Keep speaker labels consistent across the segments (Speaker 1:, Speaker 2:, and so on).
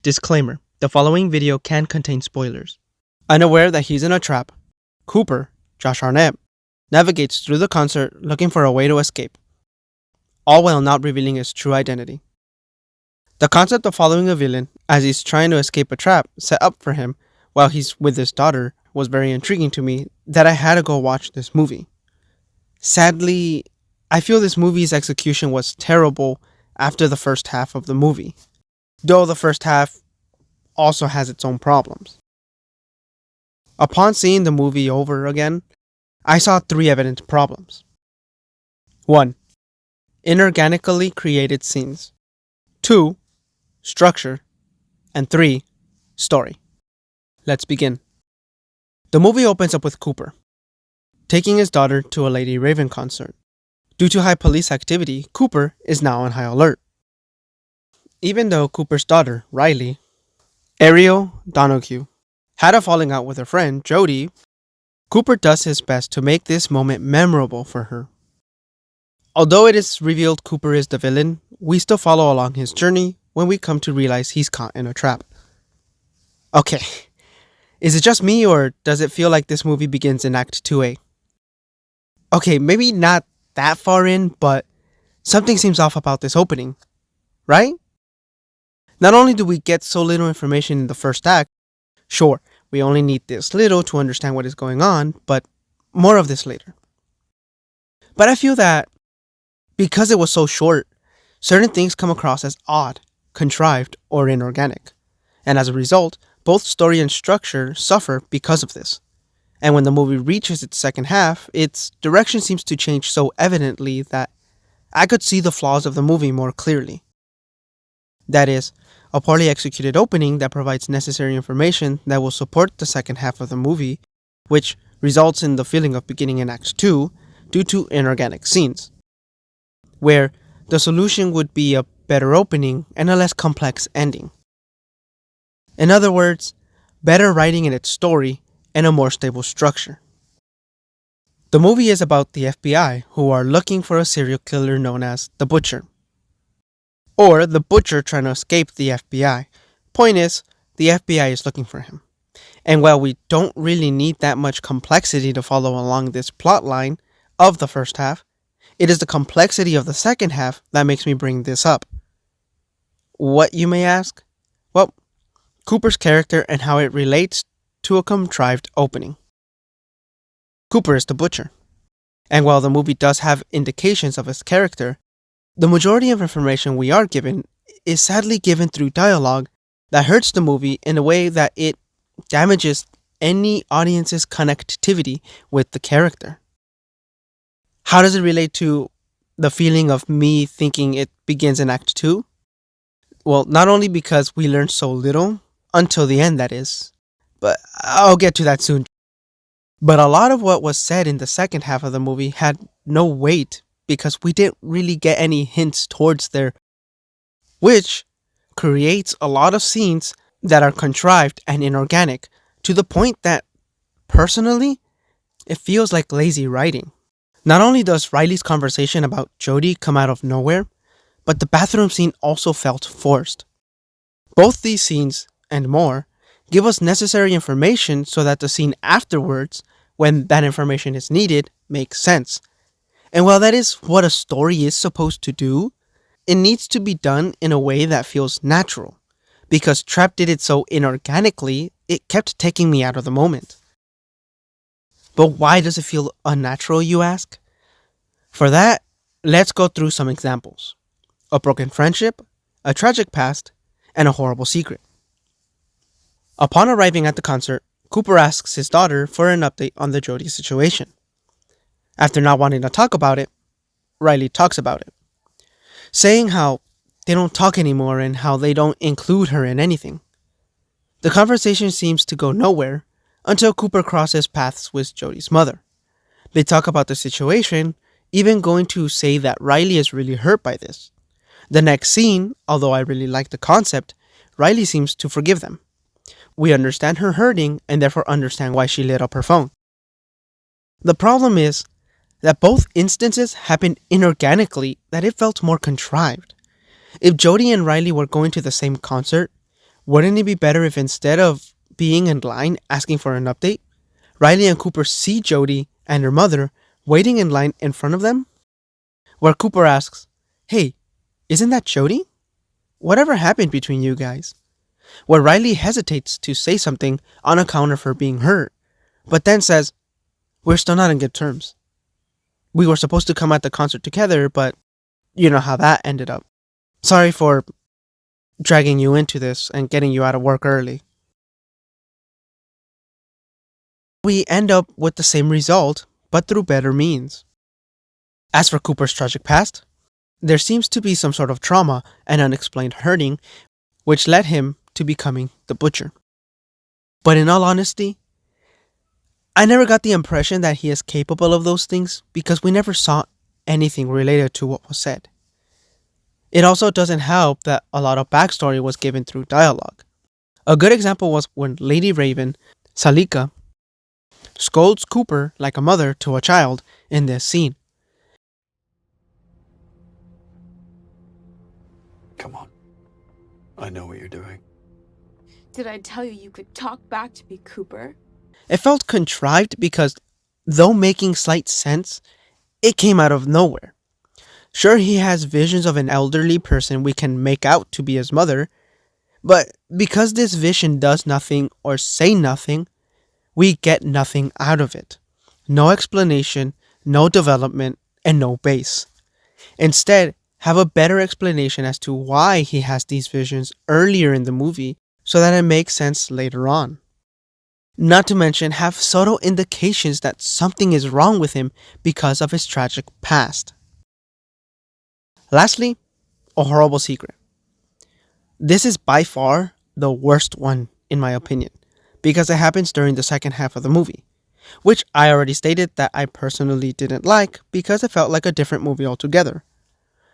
Speaker 1: Disclaimer: the following video can contain spoilers.
Speaker 2: Unaware that he's in a trap, Cooper, Josh Arnett, navigates through the concert looking for a way to escape, all while not revealing his true identity. The concept of following a villain as he's trying to escape a trap set up for him while he's with his daughter was very intriguing to me that I had to go watch this movie. Sadly, I feel this movie's execution was terrible after the first half of the movie, though the first half also has its own problems. Upon seeing the movie over again, I saw three evident problems. 1. Inorganically created scenes. 2. Structure. And 3. Story. Let's begin. The movie opens up with Cooper taking his daughter to a Lady Raven concert. Due to high police activity, Cooper is now on high alert. Even though Cooper's daughter, Riley, Ariel Donoghue, had a falling out with her friend, Jody, Cooper does his best to make this moment memorable for her. Although it is revealed Cooper is the villain, we still follow along his journey when we come to realize he's caught in a trap. Okay, is it just me or does it feel like this movie begins in Act 2A? Okay, maybe not that far in, but something seems off about this opening, right? Not only do we get so little information in the first act, sure, we only need this little to understand what is going on, but more of this later. But I feel that because it was so short, certain things come across as odd, contrived, or inorganic. And as a result, both story and structure suffer because of this. And when the movie reaches its second half, its direction seems to change so evidently that I could see the flaws of the movie more clearly. That is, a poorly executed opening that provides necessary information that will support the second half of the movie, which results in the feeling of beginning in Act 2 due to inorganic scenes, where the solution would be a better opening and a less complex ending. In other words, better writing in its story and a more stable structure. The movie is about the FBI who are looking for a serial killer known as the Butcher. Or the Butcher trying to escape the FBI. Point is, the FBI is looking for him. And while we don't really need that much complexity to follow along this plot line of the first half, it is the complexity of the second half that makes me bring this up. What, you may ask? Well, Cooper's character and how it relates to a contrived opening. Cooper is the Butcher. And while the movie does have indications of his character, the majority of information we are given is sadly given through dialogue that hurts the movie in a way that it damages any audience's connectivity with the character. How does it relate to the feeling of me thinking it begins in Act 2? Well, not only because we learn so little, until the end that is, but I'll get to that soon. But a lot of what was said in the second half of the movie had no weight because we didn't really get any hints towards there, which creates a lot of scenes that are contrived and inorganic to the point that, personally, it feels like lazy writing. Not only does Riley's conversation about Jody come out of nowhere, but the bathroom scene also felt forced. Both these scenes, and more, give us necessary information so that the scene afterwards, when that information is needed, makes sense. And while that is what a story is supposed to do, it needs to be done in a way that feels natural. Because Trap did it so inorganically, it kept taking me out of the moment. But why does it feel unnatural, you ask? For that, let's go through some examples. A broken friendship, a tragic past, and a horrible secret. Upon arriving at the concert, Cooper asks his daughter for an update on the Jody situation. After not wanting to talk about it, Riley talks about it, saying how they don't talk anymore and how they don't include her in anything. The conversation seems to go nowhere until Cooper crosses paths with Jody's mother. They talk about the situation, even going to say that Riley is really hurt by this. The next scene, although I really like the concept, Riley seems to forgive them. We understand her hurting and therefore understand why she lit up her phone. The problem is that both instances happened inorganically that it felt more contrived. If Jody and Riley were going to the same concert, Wouldn't it be better if instead of being in line asking for an update, Riley and Cooper see Jody and her mother waiting in line in front of them? Where Cooper asks, "Hey, isn't that Jody? Whatever happened between you guys?" Where Riley hesitates to say something on account of her being hurt, but then says, "We're still not in good terms. We were supposed to come at the concert together, but you know how that ended up. Sorry for dragging you into this and getting you out of work early." We end up with the same result, but through better means. As for Cooper's tragic past, there seems to be some sort of trauma and unexplained hurting, which led him to becoming the butcher. But in all honesty, I never got the impression that he is capable of those things because we never saw anything related to what was said. It also doesn't help that a lot of backstory was given through dialogue. A good example was when Lady Raven, Salika, scolds Cooper like a mother to a child in this scene.
Speaker 3: Come on. I know what you're doing.
Speaker 4: Did I tell you you could talk back to me, Cooper?
Speaker 2: It felt contrived because, though making slight sense, it came out of nowhere. Sure, he has visions of an elderly person we can make out to be his mother, but because this vision does nothing or say nothing, we get nothing out of it. No explanation, no development, and no base. Instead, have a better explanation as to why he has these visions earlier in the movie so that it makes sense later on. Not to mention, have subtle indications that something is wrong with him because of his tragic past. Lastly, a horrible secret. This is by far the worst one, in my opinion, because it happens during the second half of the movie, which I already stated that I personally didn't like because it felt like a different movie altogether.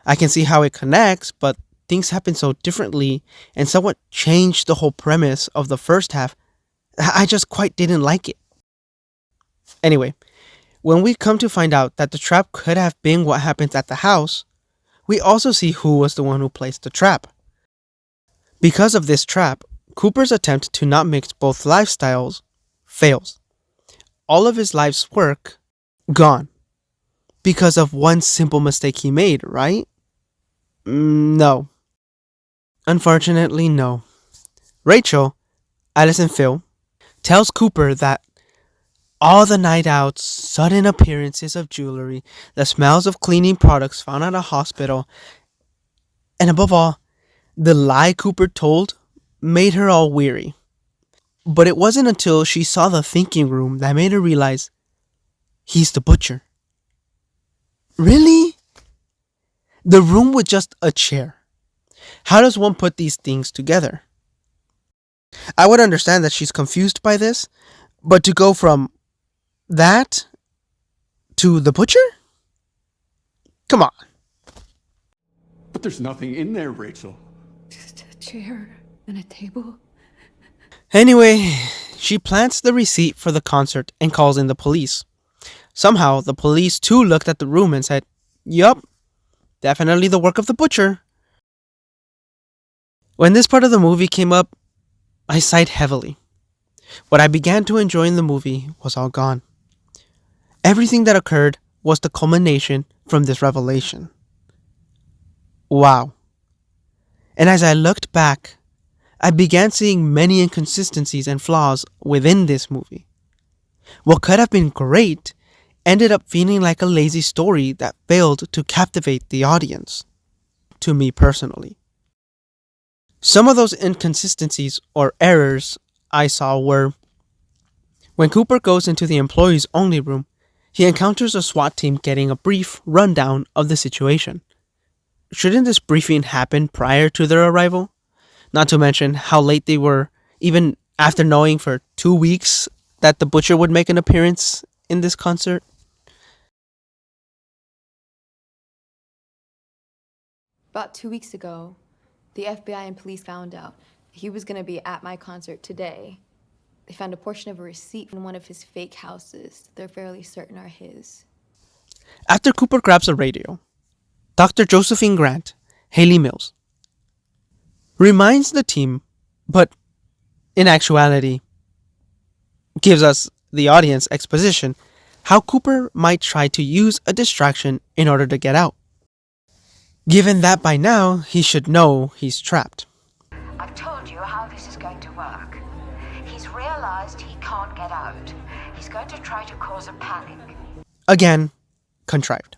Speaker 2: I can see how it connects, but things happen so differently and somewhat changed the whole premise of the first half. I just quite didn't like it. Anyway, when we come to find out that the trap could have been what happens at the house, we also see who was the one who placed the trap. Because of this trap, Cooper's attempt to not mix both lifestyles fails. All of his life's work gone. Because of one simple mistake he made, right? No. Unfortunately, no. Rachel, Alice and Phil, tells Cooper that all the night outs, sudden appearances of jewelry, the smells of cleaning products found at a hospital, and above all, the lie Cooper told made her all weary. But it wasn't until she saw the thinking room that made her realize he's the butcher. Really? The room with just a chair. How does one put these things together? I would understand that she's confused by this, but to go from that to the butcher? Come on.
Speaker 3: But there's nothing in there, Rachel.
Speaker 4: Just a chair and a table.
Speaker 2: Anyway, she plants the receipt for the concert and calls in the police. Somehow, the police too looked at the room and said, "Yup, definitely the work of the butcher." When this part of the movie came up, I sighed heavily. What I began to enjoy in the movie was all gone. Everything that occurred was the culmination from this revelation. Wow. And as I looked back, I began seeing many inconsistencies and flaws within this movie. What could have been great ended up feeling like a lazy story that failed to captivate the audience. To me personally. Some of those inconsistencies or errors I saw were when Cooper goes into the employees only room, he encounters a SWAT team getting a brief rundown of the situation. Shouldn't this briefing happen prior to their arrival? Not to mention how late they were, even after knowing for 2 weeks that the butcher would make an appearance in this concert.
Speaker 4: About 2 weeks ago, the FBI and police found out he was going to be at my concert today. They found a portion of a receipt in one of his fake houses they're fairly certain are his.
Speaker 2: After Cooper grabs a radio, Dr. Josephine Grant, Haley Mills, reminds the team but in actuality gives us, the audience, exposition how Cooper might try to use a distraction in order to get out. Given that by now he should know he's trapped.
Speaker 5: I've told you how this is going to work. He's realized he can't get out. He's going to try to cause a panic.
Speaker 2: Again, contrived.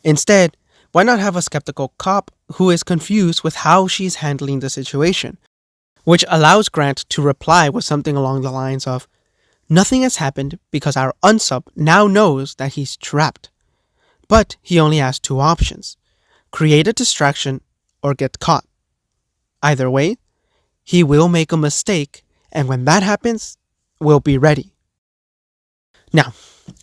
Speaker 2: Instead, why not have a skeptical cop who is confused with how she's handling the situation, which allows Grant to reply with something along the lines of, "Nothing has happened because our unsub now knows that he's trapped. But he only has two options: create a distraction or get caught. Either way, he will make a mistake, and when that happens, we'll be ready." Now,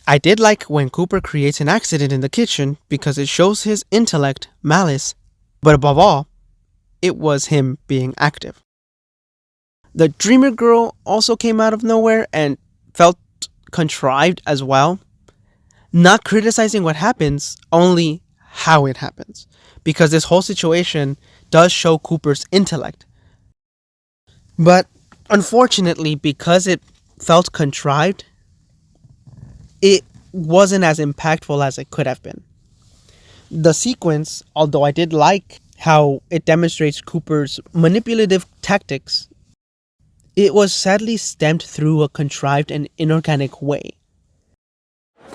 Speaker 2: I did like when Cooper creates an accident in the kitchen because it shows his intellect, malice, but above all, it was him being active. The Dreamer Girl also came out of nowhere and felt contrived as well. Not criticizing what happens, only how it happens, because this whole situation does show Cooper's intellect. But unfortunately, because it felt contrived, it wasn't as impactful as it could have been. The sequence, although I did like how it demonstrates Cooper's manipulative tactics, it was sadly stemmed through a contrived and inorganic way.
Speaker 6: I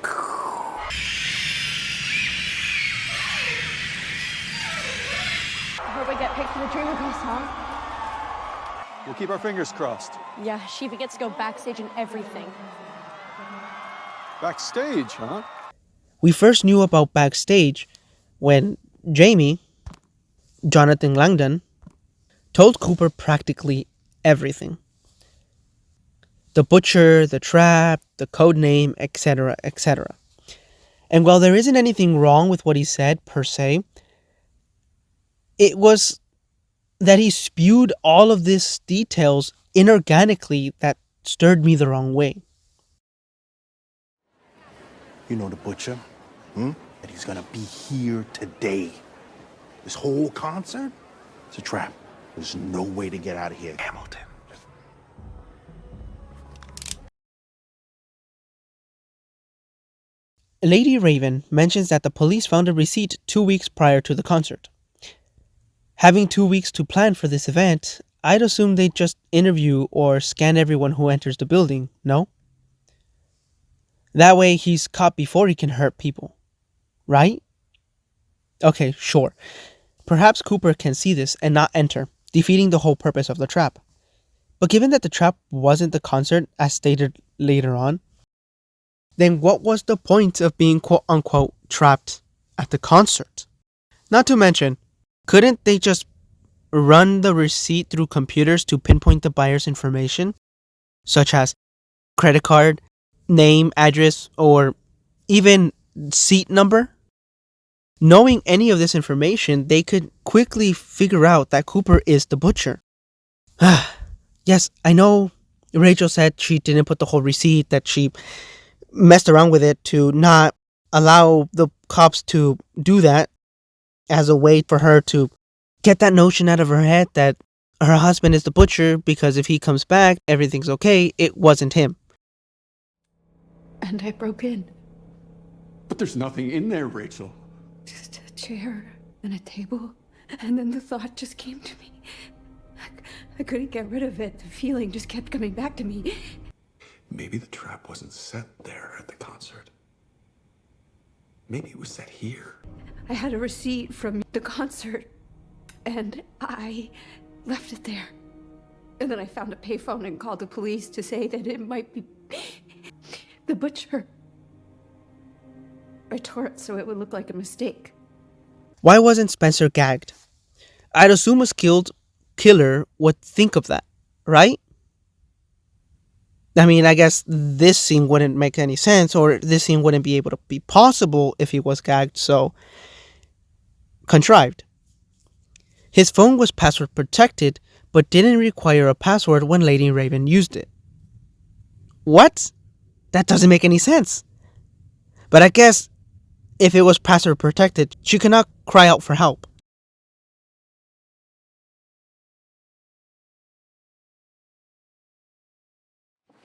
Speaker 6: hope I get picked for the Dreamer Girl song.
Speaker 3: We'll keep our fingers crossed.
Speaker 6: Yeah, she even gets to go backstage and everything.
Speaker 3: Backstage, huh?
Speaker 1: We first knew about Backstage when Jamie, Jonathan Langdon, told Cooper practically everything. The butcher, the trap, the code name, etc., etc. And while there isn't anything wrong with what he said per se, it was that he spewed all of these details inorganically that stirred me the wrong way.
Speaker 7: You know the butcher? And he's gonna be here today. This whole concert? It's a trap. There's no way to get out of here. Hamilton.
Speaker 1: Lady Raven mentions that the police found a receipt 2 weeks prior to the concert. Having 2 weeks to plan for this event, I'd assume they'd just interview or scan everyone who enters the building, no? That way he's caught before he can hurt people. Right? Okay, sure. Perhaps Cooper can see this and not enter, defeating the whole purpose of the trap. But given that the trap wasn't the concert, as stated later on, then what was the point of being quote-unquote trapped at the concert? Not to mention, couldn't they just run the receipt through computers to pinpoint the buyer's information, such as credit card, name, address, or even seat number? Knowing any of this information, they could quickly figure out that Cooper is the butcher. Yes, I know Rachel said she didn't put the whole receipt, that she messed around with it to not allow the cops to do that as a way for her to get that notion out of her head that her husband is the butcher, because if he comes back, everything's okay. It wasn't him.
Speaker 6: And I broke in.
Speaker 3: But there's nothing in there, Rachel.
Speaker 6: Just a chair and a table. And then the thought just came to me. I couldn't get rid of it. The feeling just kept coming back to me.
Speaker 3: Maybe the trap wasn't set there at the concert. Maybe it was set here.
Speaker 6: I had a receipt from the concert, and I left it there. And then I found a payphone and called the police to say that it might be the butcher. I tore it so it would look like a mistake.
Speaker 1: Why wasn't Spencer gagged? I'd assume a skilled killer would think of that, right? I mean, I guess this scene wouldn't make any sense, or this scene wouldn't be able to be possible if he was gagged, so contrived. His phone was password protected, but didn't require a password when Lady Raven used it. What? That doesn't make any sense. But I guess if it was password protected, she cannot cry out for help.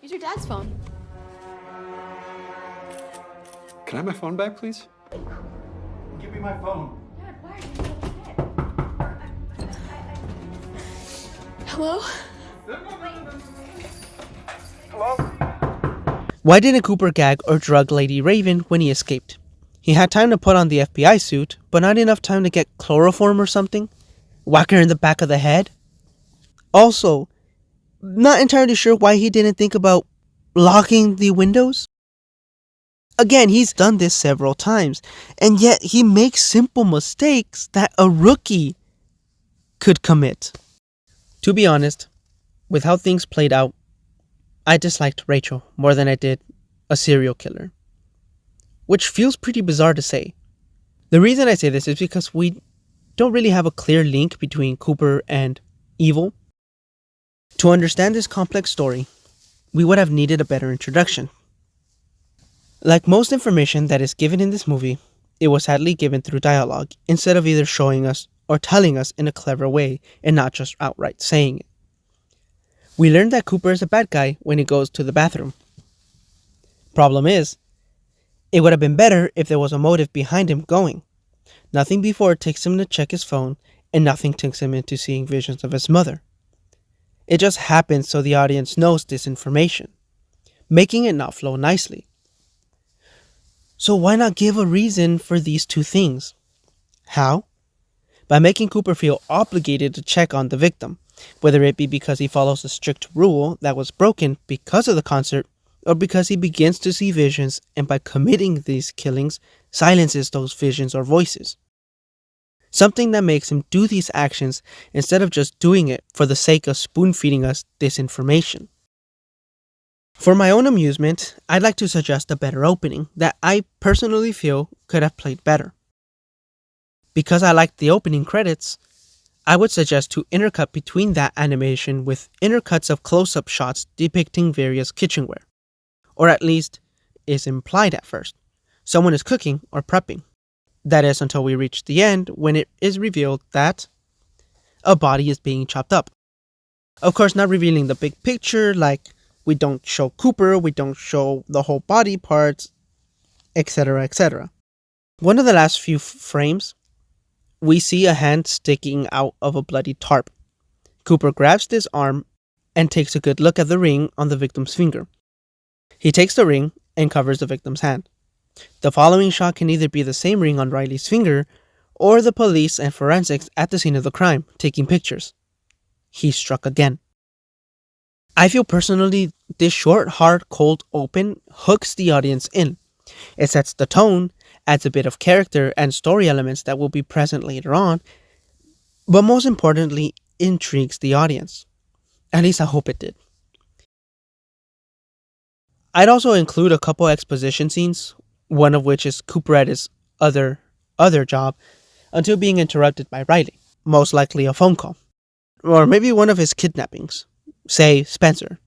Speaker 4: Use your dad's phone.
Speaker 3: Can I have my phone back, please?
Speaker 7: Give me my phone.
Speaker 4: Hello?
Speaker 1: Why didn't Cooper gag or drug Lady Raven when he escaped? He had time to put on the FBI suit, but not enough time to get chloroform or something? Whack her in the back of the head? Also, not entirely sure why he didn't think about locking the windows. Again, he's done this several times, and yet he makes simple mistakes that a rookie could commit. To be honest, with how things played out, I disliked Rachel more than I did a serial killer. Which feels pretty bizarre to say. The reason I say this is because we don't really have a clear link between Cooper and evil. To understand this complex story, we would have needed a better introduction. Like most information that is given in this movie, it was sadly given through dialogue instead of either showing us or telling us in a clever way and not just outright saying it. We learned that Cooper is a bad guy when he goes to the bathroom. Problem is, it would have been better if there was a motive behind him going. Nothing before takes him to check his phone, and nothing takes him into seeing visions of his mother. It just happens so the audience knows this information, making it not flow nicely. So why not give a reason for these two things? How? By making Cooper feel obligated to check on the victim, whether it be because he follows a strict rule that was broken because of the concert, or because he begins to see visions and by committing these killings, silences those visions or voices. Something that makes him do these actions instead of just doing it for the sake of spoon-feeding us this information. For my own amusement, I'd like to suggest a better opening that I personally feel could have played better. Because I liked the opening credits, I would suggest to intercut between that animation with intercuts of close-up shots depicting various kitchenware. Or at least, is implied at first. Someone is cooking or prepping. That is until we reach the end when it is revealed that a body is being chopped up. Of course, not revealing the big picture, like we don't show Cooper, we don't show the whole body parts, etc., etc. One of the last few frames, we see a hand sticking out of a bloody tarp. Cooper grabs this arm and takes a good look at the ring on the victim's finger. He takes the ring and covers the victim's hand. The following shot can either be the same ring on Riley's finger or the police and forensics at the scene of the crime taking pictures. He struck again. I feel personally this short, hard, cold open hooks the audience in. It sets the tone, adds a bit of character and story elements that will be present later on, but most importantly, intrigues the audience. At least I hope it did. I'd also include a couple exposition scenes, one of which is Cooper at his other job, until being interrupted by Riley, most likely a phone call. Or maybe one of his kidnappings, say Spencer,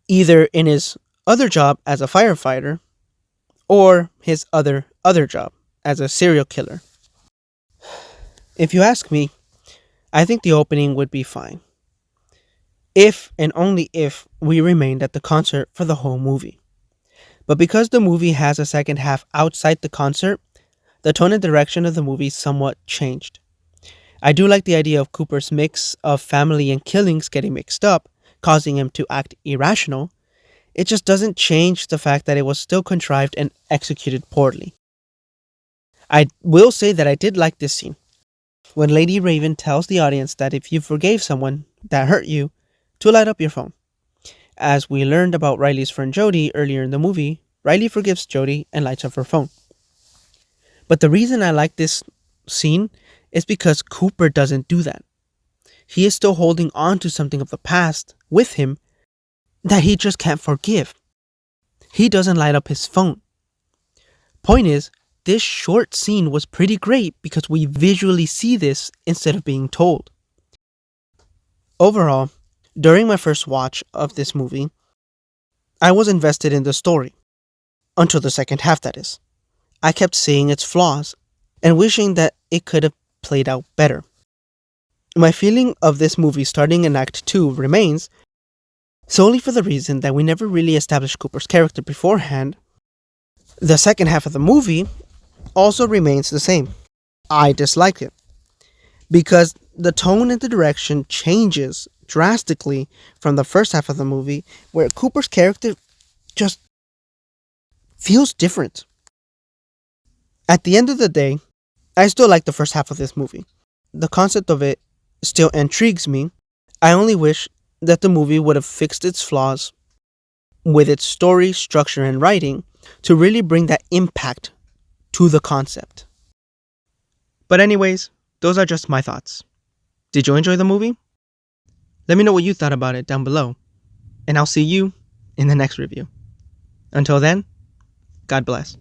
Speaker 1: either in his other job as a firefighter, or his other job as a serial killer. If you ask me, I think the opening would be fine. If and only if we remained at the concert for the whole movie. But because the movie has a second half outside the concert, the tone and direction of the movie somewhat changed. I do like the idea of Cooper's mix of family and killings getting mixed up, causing him to act irrational. It just doesn't change the fact that it was still contrived and executed poorly. I will say that I did like this scene. When Lady Raven tells the audience that if you forgave someone that hurt you, to light up your phone. As we learned about Riley's friend Jody earlier in the movie, Riley forgives Jody and lights up her phone. But the reason I like this scene is because Cooper doesn't do that. He is still holding on to something of the past with him that he just can't forgive. He doesn't light up his phone. Point is, this short scene was pretty great because we visually see this instead of being told. Overall, during my first watch of this movie, I was invested in the story. Until the second half, that is. I kept seeing its flaws and wishing that it could have played out better. My feeling of this movie starting in Act 2 remains, solely for the reason that we never really established Cooper's character beforehand. The second half of the movie also remains the same. I dislike it because the tone and the direction changes drastically from the first half of the movie, where Cooper's character just feels different. At the end of the day, I still like the first half of this movie. The concept of it still intrigues me. I only wish that the movie would have fixed its flaws with its story, structure, and writing to really bring that impact to the concept. But anyways, those are just my thoughts. Did you enjoy the movie? Let me know what you thought about it down below, and I'll see you in the next review. Until then, God bless.